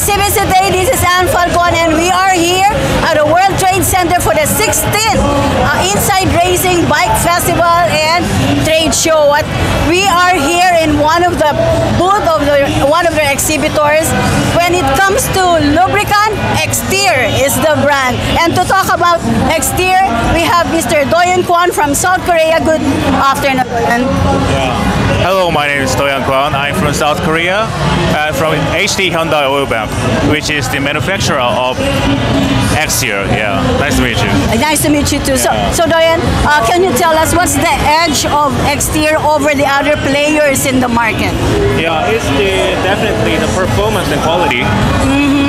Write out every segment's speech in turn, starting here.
CBC Day, this is Ann Falcon and we are here at the World Trade Center for the 16th Inside Racing Bike Festival and Trade Show. We are here in one of the booth of one of the exhibitors. When it comes to lubricant, Exter is the brand. And to talk about Exter, we have Mr. Doyon Kwon from South Korea. Good afternoon. Hello, my name is Doyon Kwon. I'm from South Korea, from HD Hyundai Oil Bank, which is the manufacturer of Exter. Yeah, nice to meet you. Nice to meet you too. So Doyon, can you tell us what's the edge of Exter over the other players in the market? Yeah, it's definitely the performance and quality.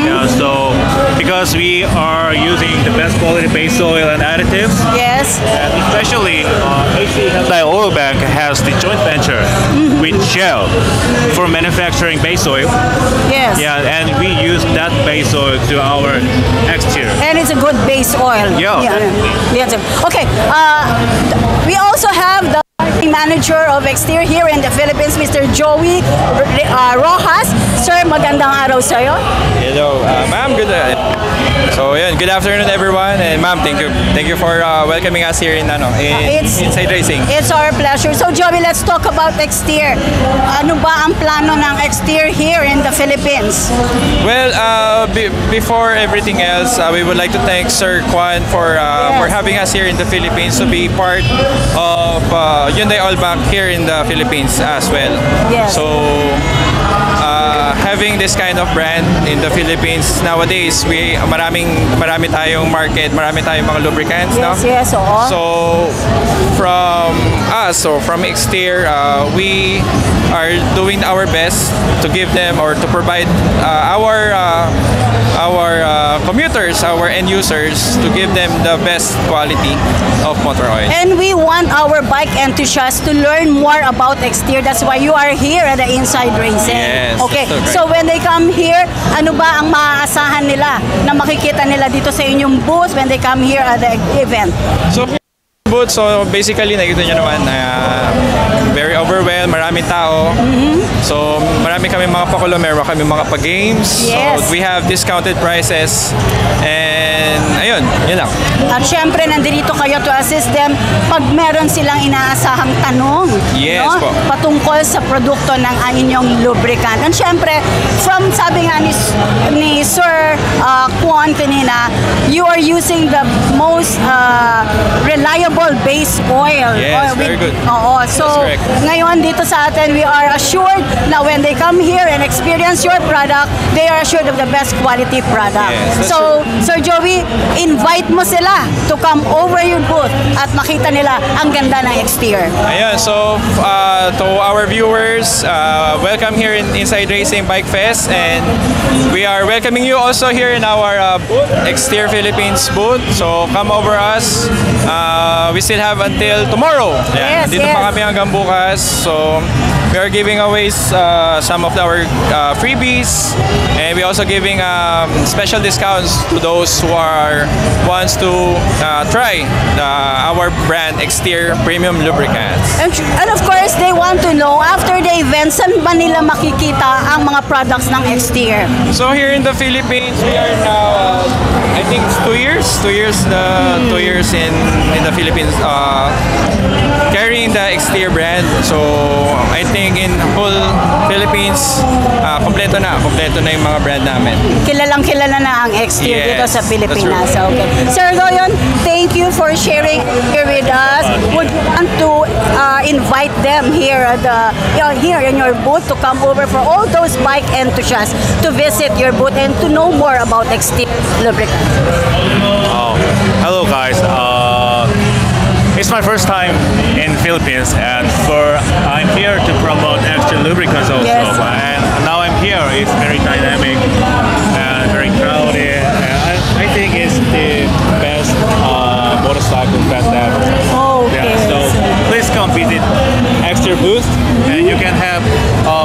Yeah, so because we are using the best quality base oil and additives. Yes. And especially HD Hyundai Oil Bank has the joint venture with Shell for manufacturing base oil. Yes. Yeah, and we use that base oil to our Exter. And it's a good base oil. Yeah. Yes. Okay. We also have the manager of Exter here in the Philippines, Mr. Joey Rojas. Sir, magandang araw sa'yo. Hello, ma'am. Good afternoon, everyone. And ma'am, thank you for welcoming us here in Inside Racing. It's our pleasure. So, Joey, let's talk about Exter. Ano ba ang plano ng Exter here in the Philippines? Well, before everything else, we would like to thank Sir Kwan for having us here in the Philippines to be part of Hyundai Oil Bank here in the Philippines as well. Yes. So, having this kind of brand in the Philippines nowadays, marami tayong market, marami tayong mga lubricants, no? Yes, oo. So from Exter, we are doing our best to give them or to provide our commuters, our end users, to give them the best quality of motor oil. And we want our bike enthusiasts to learn more about Exter. That's why you are here at the Inside Racing. Yes, okay. that's right. So when they come here, ano ba ang maaasahan nila na makikita nila dito sa inyong booth when they come here at the event? So basically, nakita nyo naman very overwhelmed, maraming tao. So marami kami mga pakulo, meron kami mga pa-games. Yes. So we have discounted prices. And ayun, yun lang. At syempre, nandito kayo to assist them pag meron silang inaasahang tanong. Yes, no? po. Patungkol sa produkto ng inyong lubricant. And syempre, sabi nga ni Sir Kwon kanina, you are using the most reliable base oil. Yes, very good. Oo. So, ngayon dito sa atin, we are assured na when they come here and experience your product, they are assured of the best quality product. Yes, so, Sir Joey, invite mo sila to come over your booth at makita nila ang ganda ng Exter. Ayun, so to our viewers, welcome here in Inside Racing Bike Fest, and we are welcoming you also here in our booth, Exter Philippines booth. So come over us. We still have until tomorrow. Yes, dito yes. pa kami hanggang bukas. So we are giving away some of our freebies, and we also giving special discounts to those who wants to try our brand Exter Premium Lubricants. And of course, they want to know after the event, saan ba nila makikita ang mga products ng Exter? So here in the Philippines, we are now, I think it's 2 years. 2 years in the Philippines carrying the Exter brand. So I think in whole Philippines, kompleto na yung mga brand namin. Kilala na ang Exter dito sa Pilipinas. That's right. Okay. Sir Doyon, thank you for sharing here with us. Would you want to invite them here at here in your booth to come over for all those bike enthusiasts to visit your booth and to know more about Exter lubricant? Hello guys. It's my first time in Philippines, and I'm here to promote Exter lubricants also. Yes. And now I'm here. It's very dynamic and very crowded. And I think it's the best motorcycle fest ever. Okay. Yeah, so please come visit Exter booth, and you can have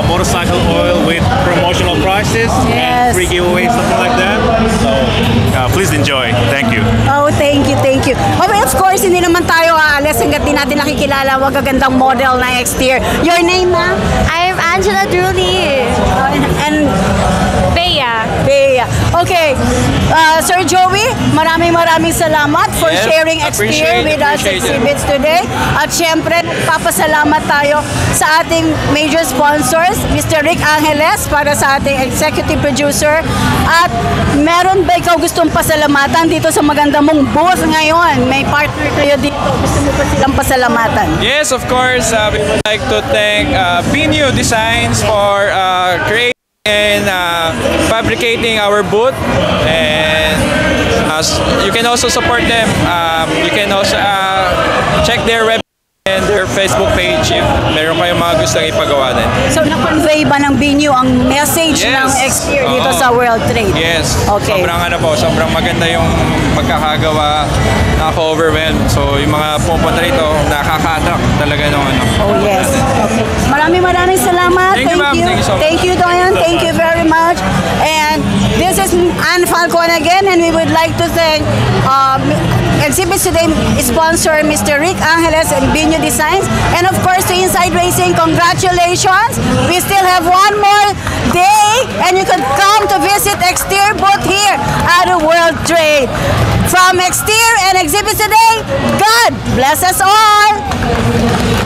motorcycle oil with promotional prices and free giveaways, something like that. So please enjoy. Thank you. Oh, thank you. Okay, of course, hindi naman tayo aalis hanggat di natin nakikilala ang magagandang model na Exter. Your name, ma'am? I'm Angela Druli. And Bea. Sir Joey, maraming salamat for Yes, sharing Exterior with us appreciate it. exhibits today. At syempre, papasalamat tayo sa ating major sponsors, Mr. Rick Angeles para sa ating executive producer. At meron ba ikaw gustong pasalamatan dito sa maganda mong booth ngayon? May partner kayo dito. Gusto mo pa silang pasalamatan? Yes, of course. We would like to thank Pinyo Designs for creating and fabricating our booth. And you can also support them. You can also check their website and their Facebook page if meron kayong mga gustong ipagawa din. So, na-convey ba ng Binyo ang message Yes. ng Exterior dito Oo. sa World Trade? Yes. Okay. Sobrang maganda yung pagkakagawa. Nakaka-overwhelm. So, yung mga pupunta rito, nakaka-attract talaga ng ano. Oh, yes. Okay. Maraming salamat. Thank you, ma'am. Thank you so much. Thank you, Doyan. Thank you very much. And this is Ann Falcon again, and we would like to thank Exhibits Today sponsor Mr. Rick Angeles and Binyo Designs. And of course, to Inside Racing, congratulations. We still have one more day, and you can come to visit Exterior booth here at the World Trade. From Exterior and Exhibits Today, God bless us all.